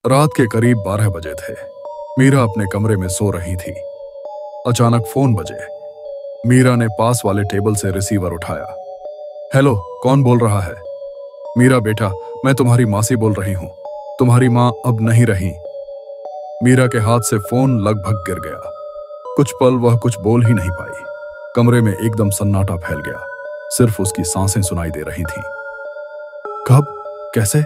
रात के करीब 12 बजे थे। मीरा अपने कमरे में सो रही थी। अचानक फोन बजे। मीरा ने पास वाले टेबल से रिसीवर उठाया। हेलो, कौन बोल रहा है? मीरा बेटा, मैं तुम्हारी मासी बोल रही हूं। तुम्हारी मां अब नहीं रही। मीरा के हाथ से फोन लगभग गिर गया। कुछ पल वह कुछ बोल ही नहीं पाई। कमरे में एकदम सन्नाटा फैल गया। सिर्फ उसकी सांसें सुनाई दे रही थीं। कब? कैसे?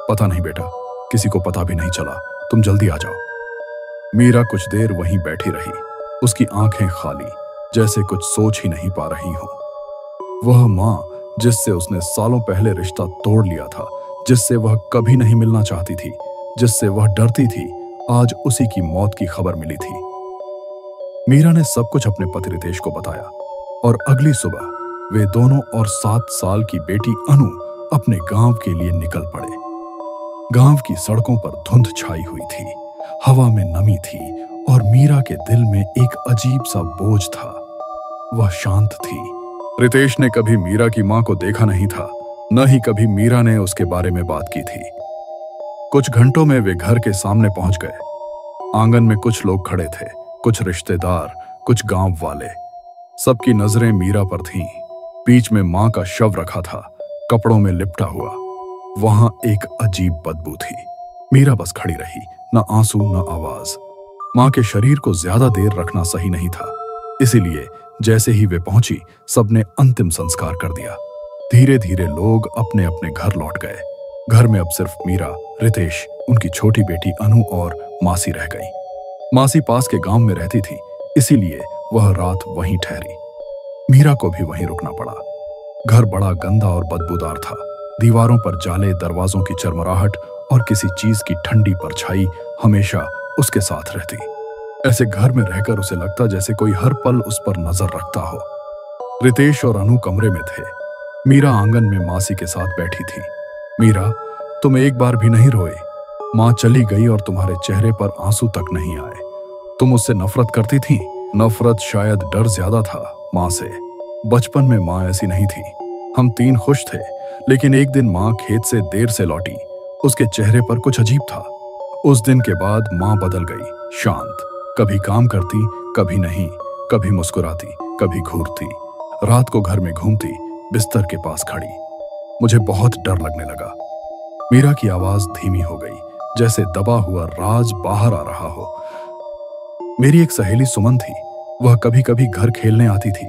पता नहीं बेटा, किसी को पता भी नहीं चला। तुम जल्दी आ जाओ। मीरा कुछ देर वहीं बैठी रही, उसकी आंखें खाली, जैसे कुछ सोच ही नहीं पा रही हो। वह मां जिससे उसने सालों पहले रिश्ता तोड़ लिया था, जिससे वह कभी नहीं मिलना चाहती थी, जिससे वह डरती थी, आज उसी की मौत की खबर मिली थी। मीरा ने सब कुछ अपने पति रितेश को बताया और अगली सुबह वे दोनों और 7 साल की बेटी अनु अपने गांव के लिए निकल पड़े। गांव की सड़कों पर धुंध छाई हुई थी, हवा में नमी थी और मीरा के दिल में एक अजीब सा बोझ था। वह शांत थी। रितेश ने कभी मीरा की मां को देखा नहीं था, न ही कभी मीरा ने उसके बारे में बात की थी। कुछ घंटों में वे घर के सामने पहुंच गए। आंगन में कुछ लोग खड़े थे, कुछ रिश्तेदार, कुछ गांव वाले। सबकी नजरें मीरा पर थीं। बीच में मां का शव रखा था, कपड़ों में लिपटा हुआ। वहां एक अजीब बदबू थी। मीरा बस खड़ी रही, न आंसू न आवाज। मां के शरीर को ज्यादा देर रखना सही नहीं था, इसीलिए जैसे ही वे पहुंची, सबने अंतिम संस्कार कर दिया। धीरे धीरे लोग अपने अपने घर लौट गए। घर में अब सिर्फ मीरा, रितेश, उनकी छोटी बेटी अनु और मासी रह गई। मासी पास के गांव में रहती थी, इसीलिए वह रात वहीं ठहरी। मीरा को भी वहीं रुकना पड़ा। घर बड़ा गंदा और बदबूदार था। दीवारों पर जाले, दरवाजों की चरमराहट और किसी चीज की ठंडी परछाई हमेशा उसके साथ रहती। ऐसे घर में रहकर उसे लगता जैसे कोई हर पल उस पर नजर रखता हो। रितेश और अनु कमरे में थे। मीरा आंगन में मासी के साथ बैठी थी। मीरा, तुम एक बार भी नहीं रोए। मां चली गई और तुम्हारे चेहरे पर आंसू तक नहीं आए। तुम उससे नफरत करती थी। नफरत शायद डर ज्यादा था मां से। बचपन में मां ऐसी नहीं थी। हम 3 खुश थे, लेकिन एक दिन मां खेत से देर से लौटी। उसके चेहरे पर कुछ अजीब था। उस दिन के बाद मां बदल गई, शांत। कभी काम करती, कभी नहीं, कभी मुस्कुराती, कभी घूरती। रात को घर में घूमती, बिस्तर के पास खड़ी। मुझे बहुत डर लगने लगा। मीरा की आवाज धीमी हो गई, जैसे दबा हुआ राज बाहर आ रहा हो। मेरी एक सहेली सुमन थी। वह कभी कभी घर खेलने आती थी।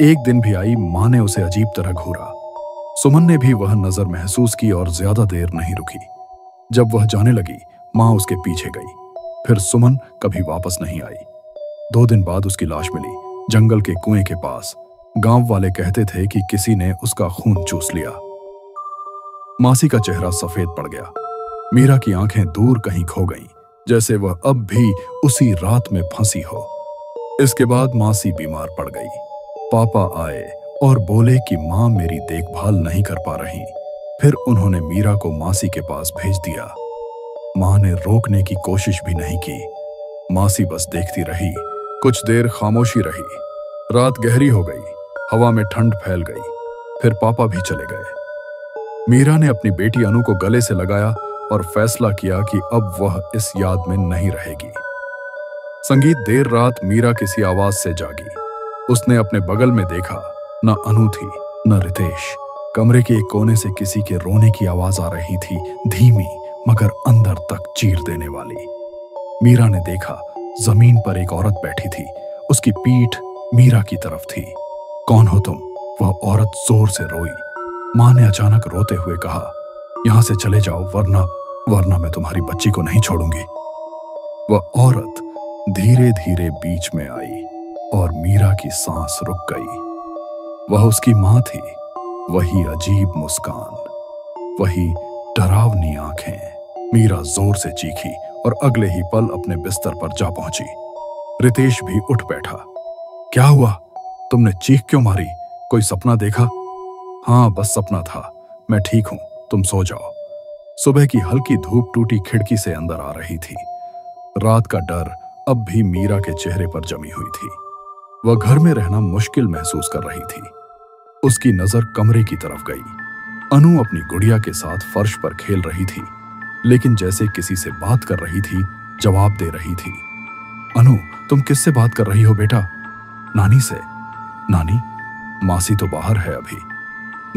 एक दिन भी आई, मां ने उसे अजीब तरह घूरा। सुमन ने भी वह नजर महसूस की और ज्यादा देर नहीं रुकी। जब वह जाने लगी, मां उसके पीछे गई। फिर सुमन कभी वापस नहीं आई। 2 दिन बाद उसकी लाश मिली, जंगल के कुएं के पास। गांव वाले कहते थे कि किसी ने उसका खून चूस लिया। मासी का चेहरा सफेद पड़ गया। मीरा की आंखें दूर कहीं खो गईं, जैसे वह अब भी उसी रात में फंसी हो। इसके बाद मासी बीमार पड़ गई। पापा आए और बोले कि मां मेरी देखभाल नहीं कर पा रही। फिर उन्होंने मीरा को मासी के पास भेज दिया। मां ने रोकने की कोशिश भी नहीं की। मासी बस देखती रही। कुछ देर खामोशी रही। रात गहरी हो गई, हवा में ठंड फैल गई। फिर पापा भी चले गए। मीरा ने अपनी बेटी अनु को गले से लगाया और फैसला किया कि अब वह इस याद में नहीं रहेगी। संगीत देर रात मीरा किसी आवाज से जागी। उसने अपने बगल में देखा, न अनु थी, न रितेश। कमरे के एक कोने से किसी के रोने की आवाज आ रही थी, धीमी मगर अंदर तक चीर देने वाली। मीरा ने देखा, जमीन पर एक औरत बैठी थी। उसकी पीठ मीरा की तरफ थी। कौन हो तुम? वह औरत जोर से रोई। मां ने अचानक रोते हुए कहा, यहां से चले जाओ, वरना मैं तुम्हारी बच्ची को नहीं छोड़ूंगी। वह औरत धीरे धीरे बीच में आई और मीरा की सांस रुक गई। वह उसकी मां थी। वही अजीब मुस्कान, वही डरावनी आंखें। मीरा जोर से चीखी और अगले ही पल अपने बिस्तर पर जा पहुंची। रितेश भी उठ बैठा। क्या हुआ? तुमने चीख क्यों मारी? कोई सपना देखा? हाँ, बस सपना था। मैं ठीक हूं, तुम सो जाओ। सुबह की हल्की धूप टूटी खिड़की से अंदर आ रही थी। रात का डर अब भी मीरा के चेहरे पर जमी हुई थी। वह घर में रहना मुश्किल महसूस कर रही थी। उसकी नजर कमरे की तरफ गई। अनु अपनी गुड़िया के साथ फर्श पर खेल रही थी, लेकिन जैसे किसी से बात कर रही थी, जवाब दे रही थी। अनु, तुम किससे बात कर रही हो बेटा? नानी से। नानी? मासी तो बाहर है अभी।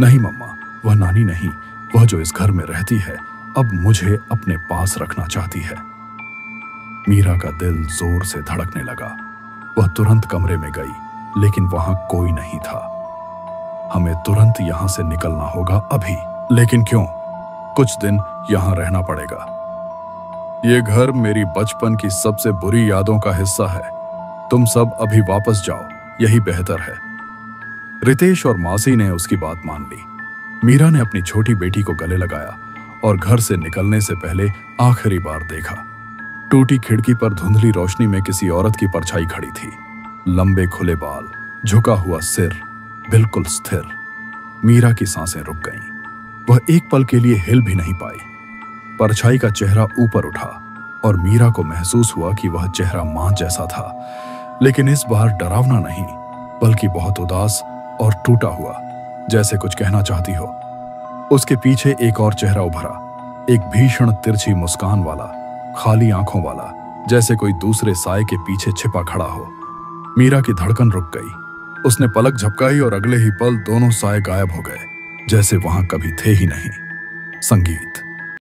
नहीं मम्मा, वह नानी नहीं, वह जो इस घर में रहती है अब मुझे अपने पास रखना चाहती है। मीरा का दिल जोर से धड़कने लगा। वह तुरंत कमरे में गई, लेकिन वहां कोई नहीं था। हमें तुरंत यहां से निकलना होगा अभी। लेकिन क्यों? कुछ दिन यहां रहना पड़ेगा। ये घर मेरी बचपन की सबसे बुरी यादों का हिस्सा है। तुम सब अभी वापस जाओ, यही बेहतर है। रितेश और मासी ने उसकी बात मान ली। मीरा ने अपनी छोटी बेटी को गले लगाया और घर से निकलने से पहले आखिरी बार देखा। टूटी खिड़की पर धुंधली रोशनी में किसी औरत की परछाई खड़ी थी। लंबे खुले बाल, झुका हुआ सिर, बिल्कुल स्थिर। मीरा की सांसें रुक गईं। वह एक पल के लिए हिल भी नहीं पाई। परछाई का चेहरा ऊपर उठा और मीरा को महसूस हुआ कि वह चेहरा मां जैसा था, लेकिन इस बार डरावना नहीं, बल्कि बहुत उदास और टूटा हुआ, जैसे कुछ कहना चाहती हो। उसके पीछे एक और चेहरा उभरा, एक भीषण तिरछी मुस्कान वाला, खाली आंखों वाला, जैसे कोई दूसरे साए के पीछे छिपा खड़ा हो। मीरा की धड़कन रुक गई। उसने पलक झपकाई और अगले ही पल दोनों साए गायब हो गए, जैसे वहां कभी थे ही नहीं। संगीत